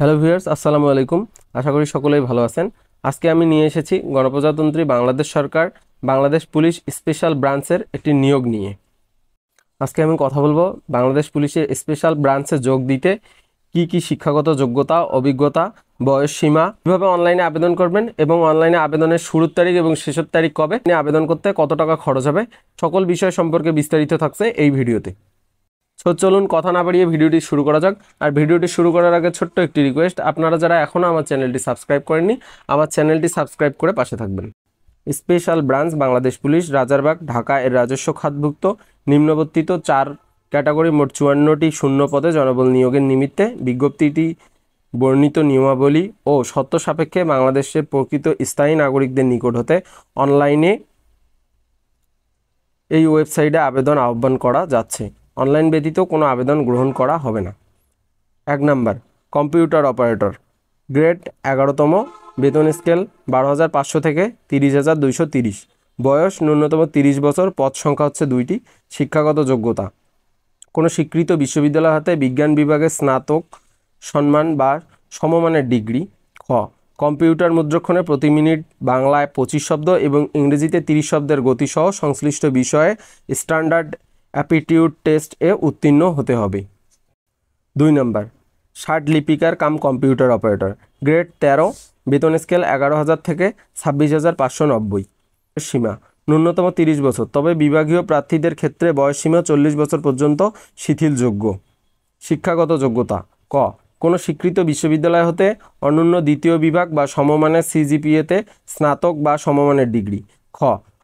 Hello viewers, আসসালামু আলাইকুম। আশা করি সকলেই ভালো আছেন। আজকে আমি নিয়ে এসেছি গণপ্রজাতন্ত্রী বাংলাদেশ সরকার বাংলাদেশ পুলিশ স্পেশাল ব্রাঞ্চের একটি নিয়োগ নিয়ে। আজকে আমি কথা বলবো বাংলাদেশ পুলিশের স্পেশাল ব্রাঞ্চে যোগ দিতে কি শিক্ষাগত যোগ্যতা, অভিজ্ঞতা, বয়স সীমা, কিভাবে অনলাইনে আবেদন করবেন এবং অনলাইনে আবেদনের শুরুর তারিখ এবং শেষের তারিখ কবে, আবেদন করতে কত টাকা খরচ হবে, সকল বিষয় সম্পর্কে বিস্তারিত থাকছে এই ভিডিওতে। চলুন কথা না বাড়িয়ে ভিডিওটি শুরু করা যাক। আর ভিডিওটি শুরু করার আগে ছোট্ট একটি রিকোয়েস্ট, আপনারা যারা এখনও আমার চ্যানেলটি সাবস্ক্রাইব করেননি, আমার চ্যানেলটি সাবস্ক্রাইব করে পাশে থাকবেন। Special branch Bangladesh police, Rajarbagh, Dhaka এর রাজস্ব খাতভুক্ত নিম্নবর্তিত 4 ক্যাটাগরি মোট 54টি শূন্য পদে জনবল নিয়োগের নিমিত্তে বিজ্ঞপ্তিটি বর্ণিত নিয়মাবলী ও শর্ত সাপেক্ষে বাংলাদেশের প্রকৃত স্থায়ী নাগরিকদের নিকট হতে অনলাইনে এই ওয়েবসাইটে আবেদন আহ্বান করা যাচ্ছে। অনলাইন ব্যতীত কোনো আবেদন গ্রহণ করা হবে না। 1 নাম্বার, কম্পিউটার অপারেটর, গ্রেড 11তম, বেতন স্কেল 12,500 থেকে 30,230, বয়স ন্যূনতম 30 বছর, পদ সংখ্যা হচ্ছে 2টি, শিক্ষাগত যোগ্যতা কোনো স্বীকৃত বিশ্ববিদ্যালয় হতে বিজ্ঞান বিভাগে স্নাতক সম্মান বা সমমানের ডিগ্রি। খ, কম্পিউটার মুদ্রক্ষণে প্রতি মিনিট বাংলায় 25 শব্দ এবং ইংরেজিতে 30 শব্দের গতিসহ সংশ্লিষ্ট বিষয়ে স্ট্যান্ডার্ড অ্যাপটিটিউড টেস্ট এ উত্তীর্ণ হতে হবে। 2 নম্বর, ষাট লিপিকার কাম কম্পিউটার অপারেটর, গ্রেড 13, বেতন স্কেল 11,000 থেকে 26,590, সীমা ন্যূনতম 30 বছর, তবে বিভাগীয় প্রার্থীদের ক্ষেত্রে বয়সসীমা 40 বছর পর্যন্ত শিথিলযোগ্য। শিক্ষাগত যোগ্যতা ক, কোনো স্বীকৃত বিশ্ববিদ্যালয় হতে অনন্য দ্বিতীয় বিভাগ বা সমমানের সিজিপিএতে স্নাতক বা সমমানের ডিগ্রি। খ,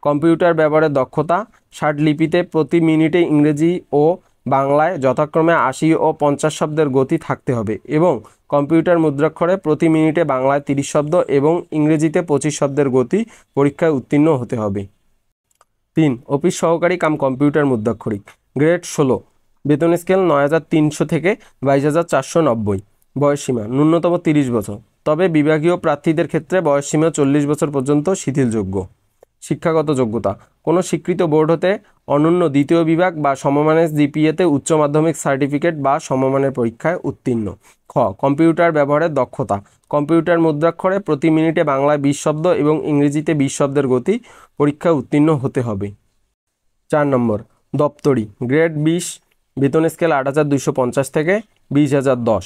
কম্পিউটার ব্যবহারের দক্ষতা, ষাট লিপিতে প্রতি মিনিটে ইংরেজি ও বাংলায় যথাক্রমে 80 ও 50 শব্দের গতি থাকতে হবে এবং কম্পিউটার মুদ্রাক্ষরে প্রতি মিনিটে বাংলায় 30 শব্দ এবং ইংরেজিতে 25 শব্দের গতি পরীক্ষায় উত্তীর্ণ হতে হবে। 3, অফিস সহকারী কাম কম্পিউটার মুদ্রাক্ষরিক, গ্রেড 16, বেতন স্কেল 9,300 থেকে 22,490, বয়সসীমা ন্যূনতম 30 বছর, তবে বিভাগীয় প্রার্থীদের ক্ষেত্রে বয়সসীমা 40 বছর পর্যন্ত শিথিলযোগ্য। শিক্ষাগত যোগ্যতা কোনো স্বীকৃত বোর্ড হতে অনন্য দ্বিতীয় বিভাগ বা সমমানের জিপিএতে উচ্চ মাধ্যমিক সার্টিফিকেট বা সমমানের পরীক্ষায় উত্তীর্ণ। খ, কম্পিউটার ব্যবহারের দক্ষতা, কম্পিউটার মুদ্রাক্ষরে প্রতি মিনিটে বাংলায় 20 শব্দ এবং ইংরেজিতে 20 শব্দের গতি পরীক্ষায় উত্তীর্ণ হতে হবে। 4 নম্বর, দপ্তরি, গ্রেড 20, বেতন স্কেল 8,250 থেকে 20,010,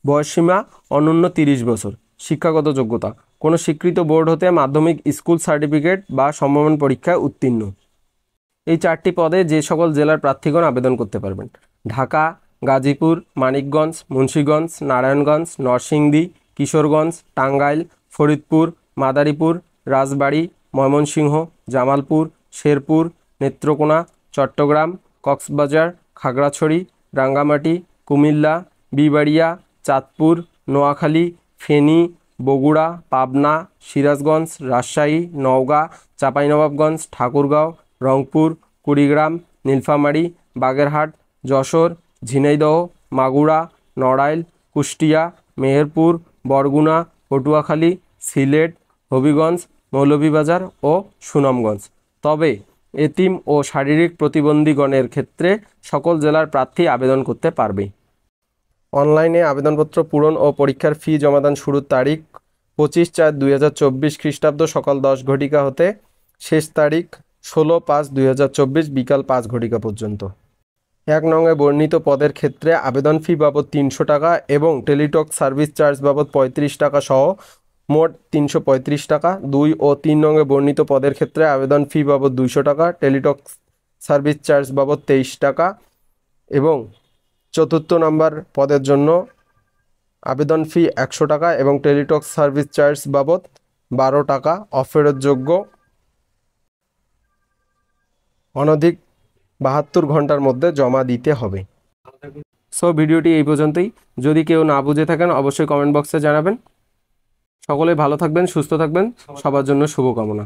বয়সসীমা অনন্য 30 বছর। শিক্ষাগত যোগ্যতা কোনো স্বীকৃত বোর্ড হতে মাধ্যমিক স্কুল সার্টিফিকেট বা সমমান পরীক্ষায় উত্তীর্ণ। এই 4টি পদে যে সকল জেলার প্রার্থীগণ আবেদন করতে পারবেন: ঢাকা, গাজীপুর, মানিকগঞ্জ, মুন্সিগঞ্জ, নারায়ণগঞ্জ, নরসিংদী, কিশোরগঞ্জ, টাঙ্গাইল, ফরিদপুর, মাদারীপুর, রাজবাড়ী, ময়মনসিংহ, জামালপুর, শেরপুর, নেত্রকোনা, চট্টগ্রাম, কক্সবাজার, খাগড়াছড়ি, রাঙ্গামাটি, কুমিল্লা, বিবাড়িয়া, চাঁদপুর, নোয়াখালী, ফেনী, বগুড়া, পাবনা, সিরাজগঞ্জ, রাজশাহী, নওগাঁ, চাঁপাইনবাবগঞ্জ, ঠাকুরগাঁও, রংপুর, কুড়িগ্রাম, নীলফামারী, বাগেরহাট, যশোর, ঝিনাইদহ, মাগুরা, নড়াইল, কুষ্টিয়া, মেহেরপুর, বরগুনা, পটুয়াখালী, সিলেট, হবিগঞ্জ, মৌলভীবাজার ও সুনামগঞ্জ। তবে এতিম ও শারীরিক প্রতিবন্ধীগণের ক্ষেত্রে সকল জেলার প্রার্থী আবেদন করতে পারবে। অনলাইনে আবেদনপত্র পূরণ ও পরীক্ষার ফি জমাদান শুরুর তারিখ 25/4/2024 খ্রিস্টাব্দ সকাল 10 ঘটিকা হতে শেষ তারিখ 16/5/2024 বিকাল 5 ঘটিকা পর্যন্ত। 1 নংয়ে বর্ণিত পদের ক্ষেত্রে আবেদন ফি বাবদ 300 টাকা এবং টেলিটক সার্ভিস চার্জ বাবদ 35 টাকা সহ মোট 335 টাকা। 2 ও 3 নংয়ে বর্ণিত পদের ক্ষেত্রে আবেদন ফি বাবদ 200 টাকা, টেলিটক সার্ভিস চার্জ বাবদ 23 টাকা এবং 4র্থ নম্বর পদের জন্য আবেদন ফি 100 টাকা এবং টেলিটক সার্ভিস চার্জ বাবদ 12 টাকা অফেরতযোগ্য। অনধিক 72 ঘন্টার মধ্যে জমা দিতে হবে। ভিডিওটি এই পর্যন্তই। যদি কেউ না বুঝে থাকেন অবশ্যই কমেন্ট বক্সে জানাবেন। সকলে ভালো থাকবেন, সুস্থ থাকবেন, সবার জন্য শুভকামনা।